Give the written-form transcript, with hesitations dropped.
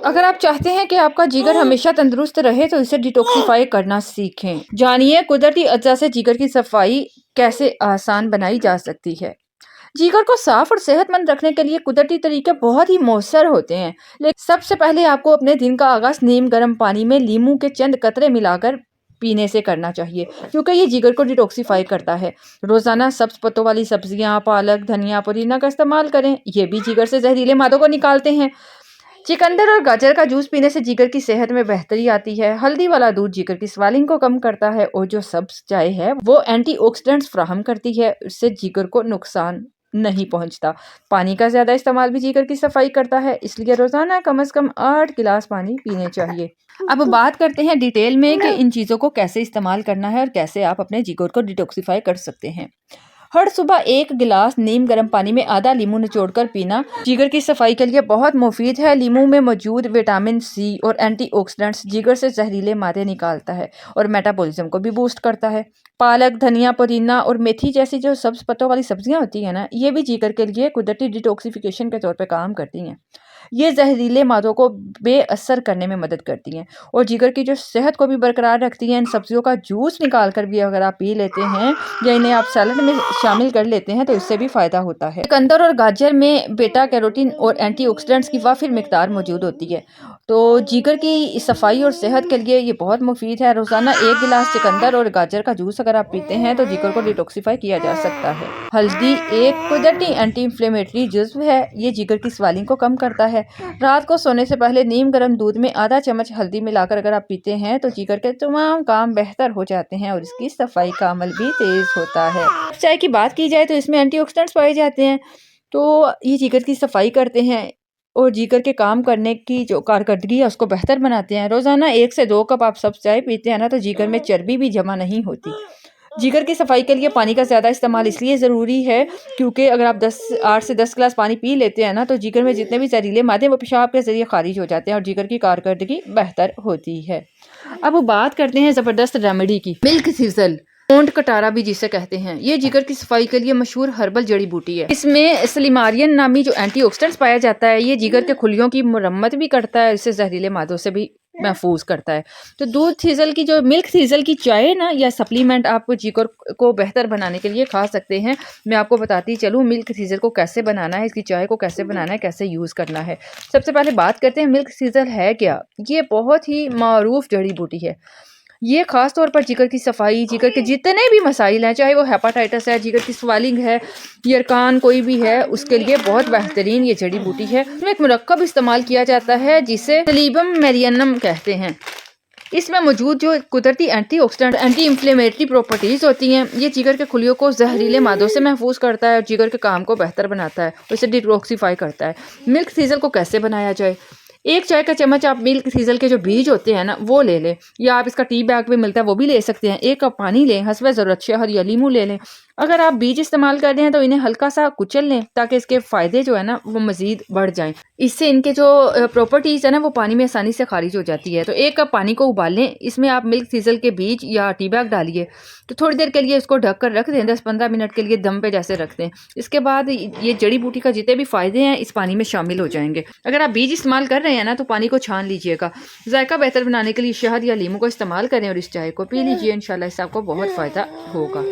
अगर आप चाहते हैं कि आपका जिगर हमेशा तंदुरुस्त रहे तो इसे डिटॉक्सिफाई करना सीखें। जानिए कुदरती अज्जा से जिगर की सफाई कैसे आसान बनाई जा सकती है। जिगर को साफ और सेहतमंद रखने के लिए कुदरती तरीके बहुत ही मौसर होते हैं। लेकिन सबसे पहले आपको अपने दिन का आगाज नीम गर्म पानी में नींबू के चंद कतरे मिलाकर पीने से करना चाहिए, क्योंकि ये जिगर को डिटॉक्सिफाई करता है। रोजाना सब्ज पत्तों वाली सब्जियां, पालक, धनिया, पुदीना का इस्तेमाल करें, ये भी जिगर से जहरीले मादों को निकालते हैं। चुकंदर और गाजर का जूस पीने से जिगर की सेहत में बेहतरी आती है। हल्दी वाला दूध जिगर की स्वेलिंग को कम करता है और जो सब्ज चाय है वो एंटीऑक्सीडेंट्स फ्राहम करती है, इससे जिगर को नुकसान नहीं पहुंचता। पानी का ज्यादा इस्तेमाल भी जिगर की सफाई करता है, इसलिए रोजाना कम से कम 8 गिलास पानी पीने चाहिए। अब बात करते हैं डिटेल में कि इन चीजों को कैसे इस्तेमाल करना है और कैसे आप अपने जिगर को डिटॉक्सिफाई कर सकते हैं। हर सुबह 1 गिलास नीम गर्म पानी में आधा नींबू निचोड़कर पीना जिगर की सफाई के लिए बहुत मुफीद है। नींबू में मौजूद विटामिन सी और एंटीऑक्सीडेंट्स जिगर से जहरीले मादे निकालता है और मेटाबॉलिज्म को भी बूस्ट करता है। पालक, धनिया, पुदीना और मेथी जैसी जो सब्ज पत्तों वाली सब्जियां होती है ना, ये भी जिगर के लिए कुदरती डिटॉक्सिफिकेशन के तौर पे काम करती हैं। ये जहरीले मादों को बेअसर करने में मदद करती हैं और जिगर की जो सेहत को भी बरकरार रखती हैं। इन सब्जियों का जूस निकाल कर भी अगर आप पी लेते हैं या इन्हें आप सैलड में शामिल कर लेते हैं तो इससे भी फायदा होता है। चुकंदर और गाजर में बेटा कैरोटीन और एंटीऑक्सीडेंट्स की वाफिर मिकदार मौजूद होती है, तो जिगर की सफाई और सेहत के लिए ये बहुत मुफीद है। रोजाना 1 गिलास चुकंदर और गाजर का जूस अगर आप पीते हैं तो जिगर को डिटॉक्सिफाई किया जा सकता है। हल्दी एक कुदरती एंटी इंफ्लेमेटरी जुज्व है, ये जिगर की स्वेलिंग को कम करता है। रात को सोने से पहले नीम गर्म दूध में आधा चम्मच हल्दी मिलाकर अगर आप पीते हैं तो जिगर के तमाम काम बेहतर हो जाते हैं और इसकी सफाई का अमल भी तेज होता है। चाय की बात की जाए तो इसमें एंटीऑक्सीडेंट्स पाए जाते हैं, तो ये जिगर की सफाई करते हैं और जिगर के काम करने की जो कारकर्दगी है उसको बेहतर बनाते हैं। रोजाना 1 से 2 कप आप सब चाय पीते हैं ना तो जिगर में चर्बी भी जमा नहीं होती। जिगर की सफाई के लिए पानी का ज़्यादा इस्तेमाल इसलिए ज़रूरी है क्योंकि अगर आप 8 से 10 गिलास पानी पी लेते हैं ना तो जिगर में जितने भी जहरीले मादे वो पेशाब के ज़रिए खारिज हो जाते हैं और जिगर की कारकर्दगी बेहतर होती है। अब बात करते हैं ज़बरदस्त रेमेडी की, मिल्क सिजल, गोंड कटारा भी जिसे कहते हैं। ये जिगर की सफाई के लिए मशहूर हर्बल जड़ी बूटी है। इसमें स्लिमारियन नामी जो एंटीऑक्सीडेंट्स पाया जाता है, ये जिगर के खुलियों की मुरम्मत भी करता है, इससे जहरीले मादों से भी महफूज करता है। तो दूध सीजल की जो मिल्क सीजल की चाय ना या सप्लीमेंट आप जिगर को बेहतर बनाने के लिए खा सकते हैं। मैं आपको बताती चलूँ मिल्क सीजल को कैसे बनाना है, इसकी चाय को कैसे बनाना है, कैसे यूज़ करना है। सबसे पहले बात करते हैं मिल्क सीजल है क्या। ये बहुत ही मारूफ जड़ी बूटी है। ये खास तौर पर जिगर की सफाई, जिगर के जितने भी मसाइल हैं, चाहे वो हेपाटाइटिस है, जिगर की स्वेलिंग है, यरकान कोई भी है, उसके लिए बहुत बेहतरीन ये जड़ी बूटी है। इसमें एक मुरक्कब इस्तेमाल किया जाता है जिसे सलीबम मेरियनम कहते हैं। इसमें मौजूद जो कुदरती एंटीऑक्सीडेंट, एंटी इंफ्लेमेटरी प्रॉपर्टीज होती हैं, ये जिगर के खुलियों को जहरीले मादों से महफूज करता है और जिगर के काम को बेहतर बनाता है, उसे डिटॉक्सिफाई करता है। मिल्क सीजल को कैसे बनाया जाए। 1 चाय का चम्मच आप मिल्क सीजल के जो बीज होते हैं ना वो ले लें, या आप इसका टी बैग भी मिलता है वो भी ले सकते हैं। 1 कप पानी लें, हस्बे ज़रूरत शहद या लीमू ले लें। अगर आप बीज इस्तेमाल कर रहे हैं तो इन्हें हल्का सा कुचल लें ताकि इसके फ़ायदे जो है ना वो मज़ीद बढ़ जाएं। इससे इनके जो प्रॉपर्टीज़ है ना वो पानी में आसानी से खारिज हो जाती है। तो 1 कप पानी को उबाल लें, इसमें आप मिल्क सीजल के बीज या टी बैग डालिए, तो थोड़ी देर के लिए इसको ढक कर रख दें, 10-15 मिनट के लिए दम पे जैसे रख दें। इसके बाद ये जड़ी बूटी का जितने भी फ़ायदे हैं इस पानी में शामिल हो जाएंगे। अगर आप बीज इस्तेमाल कर रहे हैं ना तो पानी को छान लीजिएगा। जायका बेहतर बनाने के लिए शहद या लीमू को इस्तेमाल करें और इस चाय को पी लीजिए। इंशाल्लाह इससे आपको बहुत फ़ायदा होगा।